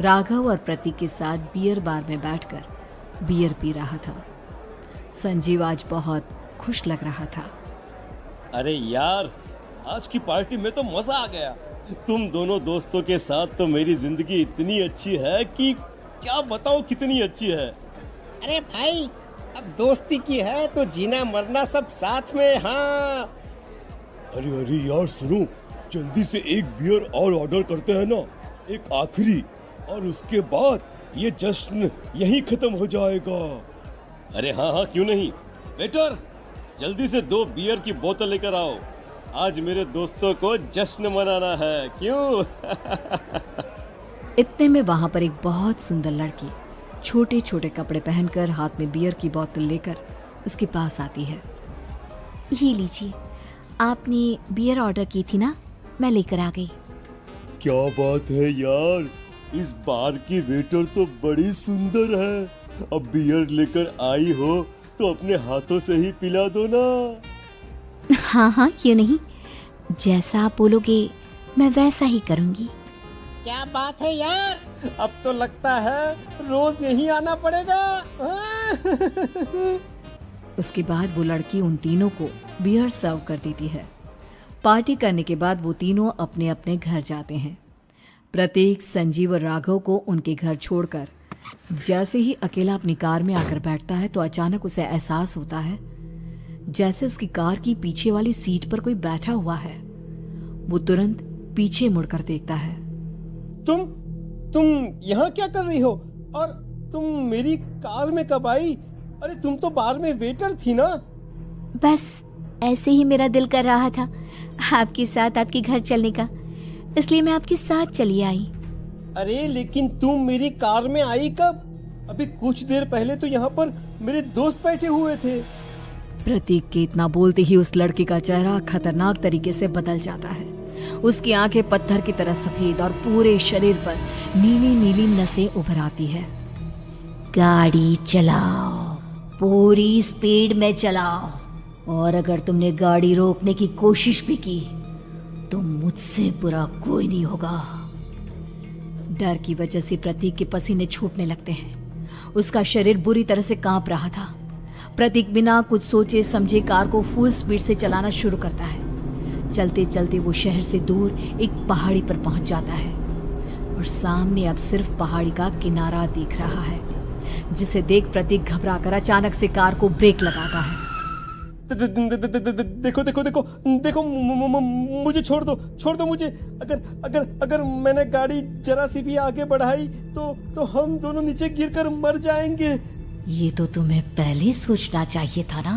राघव और प्रतीक के साथ बियर बार में बैठकर बियर पी रहा था। संजीव आज बहुत खुश लग रहा था। अरे यार, आज की पार्टी में तो मजा आ गया। तुम दोनों दोस्तों के साथ तो मेरी जिंदगी इतनी अच्छी है कि क्या बताओ कितनी अच्छी है। अरे भाई, अब दोस्ती की है तो जीना मरना सब साथ में। हाँ अरे अरे यार सुनो, जल्दी से एक बियर और ऑर्डर करते हैं ना, एक आखिरी, और उसके बाद ये जश्न यहीं खत्म हो जाएगा। अरे हाँ हाँ, क्यों नहीं। वेटर, जल्दी से 2 बियर की बोतल लेकर आओ। आज मेरे दोस्तों को जश्न मनाना है, क्यों? इतने में वहां पर एक बहुत सुंदर लड़की छोटे छोटे कपड़े पहनकर हाथ में बियर की बोतल लेकर उसके पास आती है। ये लीजिए, आपने बियर ऑर्डर की थी ना, मैं लेकर आ गई। क्या बात है यार, इस बार की वेटर तो बड़ी सुंदर है। अब बियर लेकर आई हो तो अपने हाथों से ही पिला दो ना। हाँ हाँ, क्यों नहीं, जैसा आप बोलोगे मैं वैसा ही करूँगी। क्या बात है यार, अब तो लगता है रोज यहीं आना पड़ेगा। उसके बाद वो लड़की उन तीनों को बियर सर्व कर देती है। पार्टी करने के बाद वो तीनों अपने अपने घर जाते हैं। प्रतीक, संजीव और राघव को उनके घर छोड़कर जैसे ही अकेला अपनी कार में आकर बैठता है तो अचानक उसे एहसास होता है जैसे उसकी कार की पीछे वाली सीट पर कोई बैठा हुआ है। वो तुरंत पीछे मुड़कर देखता है। तुम यहाँ क्या कर रही हो? और तुम मेरी कार में कब आई? अरे तुम तो बार में वेटर थी ना। बस ऐसे ही मेरा दिल कर रहा था आपके साथ आपके घर चलने का, इसलिए मैं आपके साथ चली आई। अरे लेकिन तुम मेरी कार में आई कब? अभी कुछ देर पहले तो यहाँ पर मेरे दोस्त बैठे हुए थे। प्रतीक के इतना बोलते ही उस लड़के का चेहरा खतरनाक तरीके से बदल जाता है। उसकी आंखें पत्थर की तरह सफेद और पूरे शरीर पर नीली नीली नसें उभर आती है। गाड़ी चलाओ, पूरी स्पीड में चलाओ, और अगर तुमने गाड़ी रोकने की कोशिश भी की तो मुझसे बुरा कोई नहीं होगा। डर की वजह से प्रतीक के पसीने छूटने लगते हैं। उसका शरीर बुरी तरह से कांप रहा था। प्रतीक बिना कुछ सोचे समझे कार को फुल स्पीड से चलाना शुरू करता है। चलते चलते वो शहर से दूर एक पहाड़ी पर पहुंच जाता है और सामने अब सिर्फ पहाड़ी का किनारा दिख रहा है, जिसे देख प्रतीक घबराकर अचानक से कार को ब्रेक लगाता है। देखो देखो देखो देखो, मुझे छोड़ दो मुझे। अगर मैंने गाड़ी जरा सी भी आगे बढ़ाई तो हम दोनों नीचे गिरकर मर जाएंगे। ये तो तुम्हें पहले सोचना चाहिए था ना।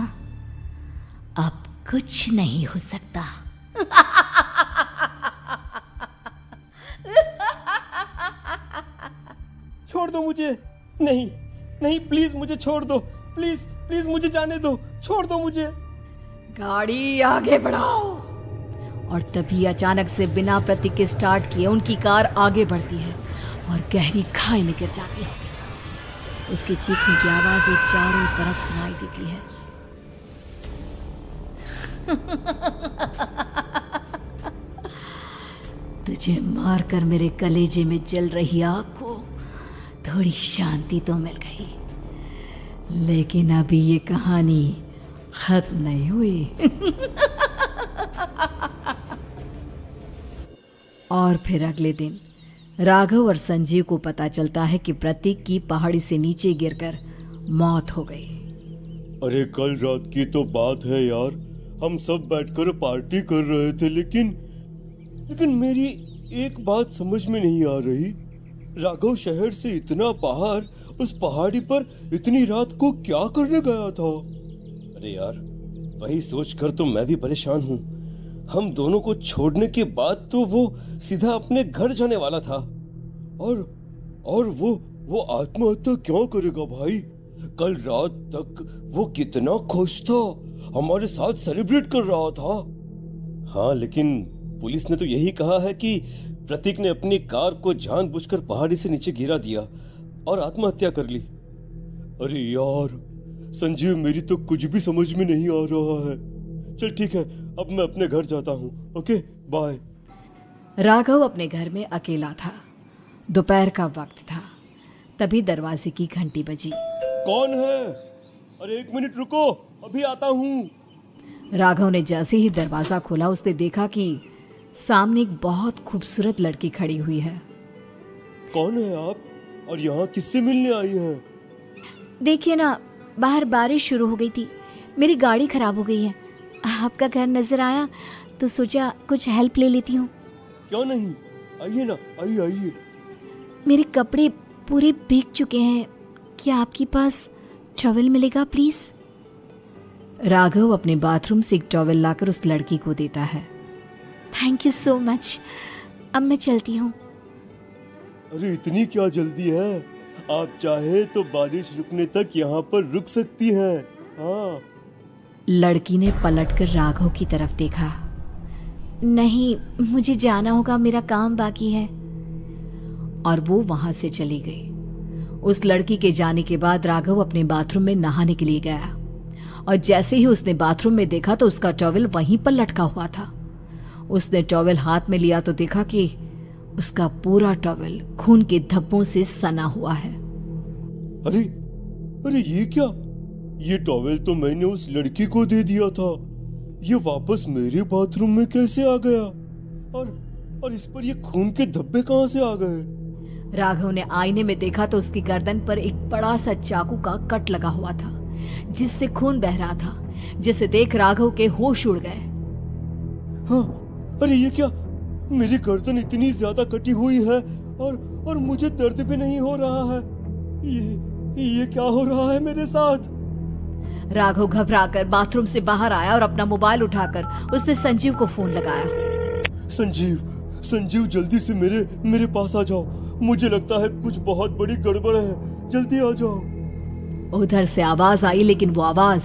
अब कुछ नहीं हो सकता। छोड़ दो मुझे। नहीं प्लीज मुझे छोड़ दो। प्लीज मुझे जाने दो। छोड़ दो मुझे। गाड़ी आगे बढ़ाओ। और तभी अचानक से बिना प्रतीक के स्टार्ट किए उनकी कार आगे बढ़ती है और गहरी खाई में गिर जाती है। उसके चीखने की आवाजें चारों तरफ सुनाई देती है। तुझे मारकर मेरे कलेजे में जल रही आग को थोड़ी शांति तो मिल गई, लेकिन अभी ये कहानी खत्म नहीं हुई। और फिर अगले दिन राघव और संजीव को पता चलता है कि प्रतीक की पहाड़ी से नीचे गिरकर मौत हो गई। अरे कल रात की तो बात है यार, हम सब बैठकर पार्टी कर रहे थे, लेकिन मेरी एक बात समझ में नहीं आ रही। राघव शहर से इतना बाहर उस पहाड़ी पर इतनी रात को क्या करने गया था? अरे यार, वही सोचकर तो मैं भी परेशान हूँ। हम दोनों को छोड़ने के बाद तो वो सीधा अपने घर जाने वाला था, और वो आत्महत्या क्यों करेगा भाई? कल रात तक वो कितना खुश था, हमारे साथ सेलिब्रेट कर रहा था। हाँ, लेकिन पुलिस ने तो यही कहा है कि प्रतीक ने अपनी कार को जानबूझकर पहाड़ी से नीचे गिरा दिया और आत्महत्या कर ली। अरे यार संजीव, मेरी तो कुछ भी समझ में नहीं आ रहा है। चल ठीक है, अब मैं अपने घर जाता हूँ। Okay, bye. राघव अपने घर में अकेला था। दोपहर का वक्त था। तभी दरवाजे की घंटी बजी। कौन है? अरे 1 मिनट रुको, अभी आता हूँ। राघव ने जैसे ही दरवाजा खोला उसने देखा कि सामने एक बहुत खूबसूरत लड़की खड़ी हुई है। कौन है आप और यहाँ किससे मिलने आई हैं? देखिए ना, बाहर बारिश शुरू हो गई थी, मेरी गाड़ी खराब हो गई है। आपका घर नजर आया तो सोचा कुछ हेल्प ले लेती हूँ। क्यों नहीं, आइए ना, आइए आइए। मेरे कपड़े पूरे भीग चुके हैं, क्या आपके पास टॉवल मिलेगा प्लीज? राघव अपने बाथरूम से एक टॉवल लाकर उस लड़की को देता है। थैंक यू सो मच, अब मैं चलती हूँ। अरे इतनी क्या जल्दी है? आप चाहे तो बारिश रुकने तक यहाँ पर रुक सकती हैं। हाँ। लड़की ने पलटकर राघव की तरफ देखा। नहीं, मुझे जाना होगा, मेरा काम बाकी है। और वो वहां से चली गई। उस लड़की के जाने के बाद राघव अपने बाथरूम में नहाने के लिए गया और जैसे ही उसने बाथरूम में देखा तो उसका टॉवल वहीं पर लटका हुआ था। उसने टॉवल हाथ में लिया तो देखा कि उसका पूरा टॉवल खून के धब्बों से सना हुआ है। अरे अरे ये क्या? ये टॉवेल तो मैंने उस लड़की को दे दिया था। ये वापस मेरे बाथरूम में कैसे आ गया? और इस पर ये खून के धब्बे कहां से आ गए? राघव ने आईने में देखा तो उसकी गर्दन पर एक बड़ा सा चाकू का कट लगा हुआ था जिससे खून बह रहा था, जिसे देख राघव के होश उड़ गए। हाँ, अरे ये क्या? मेरी गर्दन इतनी ज्यादा कटी हुई है और मुझे दर्द भी नहीं हो रहा है। ये क्या हो रहा है मेरे साथ? राघव घबराकर बाथरूम से बाहर आया और अपना मोबाइल उठाकर उसने संजीव को फोन लगाया। संजीव जल्दी से मेरे पास आ जाओ। मुझे लगता है कुछ बहुत बड़ी गड़बड़ है, जल्दी आ जाओ। उधर से आवाज आई, लेकिन वो आवाज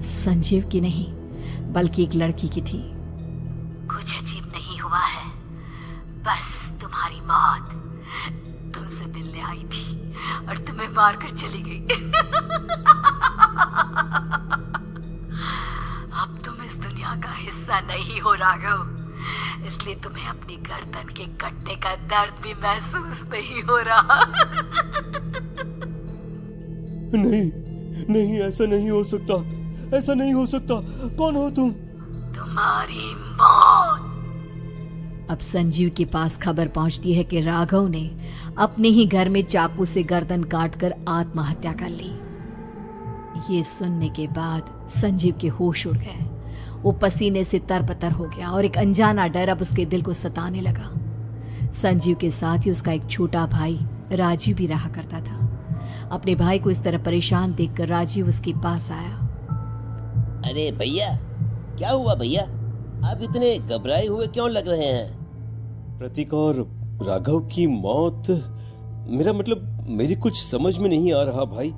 संजीव की नहीं बल्कि एक लड़की की थी। कुछ अजीब नहीं हुआ है, बस तुम्हारी मौत तुमसे मिलने आई थी और तुम्हें मारकर चली गई। अब तुम इस दुनिया का हिस्सा नहीं हो राघव, इसलिए तुम्हें अपनी गर्दन के कटने का दर्द भी महसूस नहीं हो रहा। नहीं, ऐसा नहीं हो सकता, ऐसा नहीं हो सकता। कौन हो तुम? तुम्हारी मौत। अब संजीव के पास खबर पहुंचती है कि राघव ने अपने ही घर में चाकू से गर्दन काटकर आत्महत्या कर ली। ये सुनने के बाद संजीव के होश उड़ गए। वो पसीने से तरबतर हो गया और एक अनजाना डर अब उसके दिल को सताने लगा। संजीव के साथ ही उसका एक छोटा भाई राजीव भी रहा करता था। अपने भाई को इस तरह परेशान देखकर राजीव उसके पास आया। अरे भैया, क्या हुआ भैया? आप इतने घबराए हुए क्यों लग रहे हैं? प्रतीक और राघव की मौत, मेरा मतलब मेरी कुछ समझ में नहीं आ रहा भाई।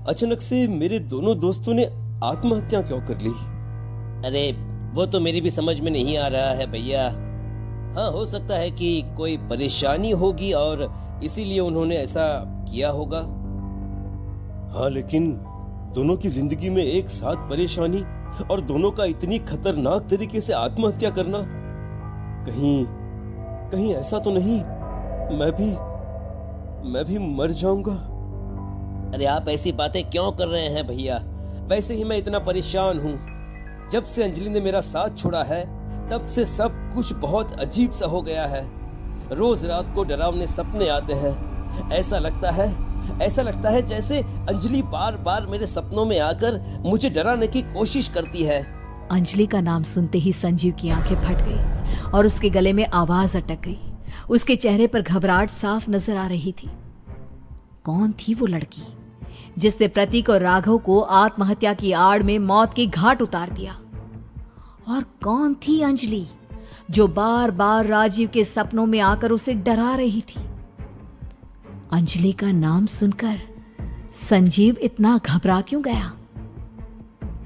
अचानक से मेरे दोनों दोस्तों ने आत्महत्या क्यों कर ली? अरे वो तो मेरी भी समझ में नहीं आ रहा है भैया। हाँ, हो सकता है कि कोई परेशानी होगी और इसीलिए उन्होंने ऐसा किया होगा। हाँ, लेकिन दोनों की जिंदगी में एक साथ परेशानी और दोनों का इतनी खतरनाक तरीके से आत्महत्या करना, कहीं ऐसा तो नहीं मैं भी मर जाऊंगा? अरे आप ऐसी बातें क्यों कर रहे हैं भैया? वैसे ही मैं इतना परेशान हूँ। जब से अंजलि ने मेरा साथ छोड़ा है तब से सब कुछ बहुत अजीब सा हो गया है। रोज रात को डरावने सपने आते हैं। ऐसा लगता है जैसे अंजलि बार बार मेरे सपनों में आकर मुझे डराने की कोशिश करती है। अंजलि का नाम सुनते ही संजीव की आंखें फट गई और उसके गले में आवाज अटक गई। उसके चेहरे पर घबराहट साफ नजर आ रही थी। कौन थी वो लड़की जिसने प्रतीक और राघव को आत्महत्या की आड़ में मौत के घाट उतार दिया? और कौन थी अंजलि जो बार बार राजीव के सपनों में आकर उसे डरा रही थी? अंजलि का नाम सुनकर संजीव इतना घबरा क्यों गया?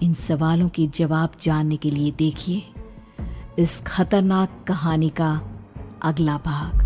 इन सवालों के जवाब जानने के लिए देखिए इस खतरनाक कहानी का अगला भाग।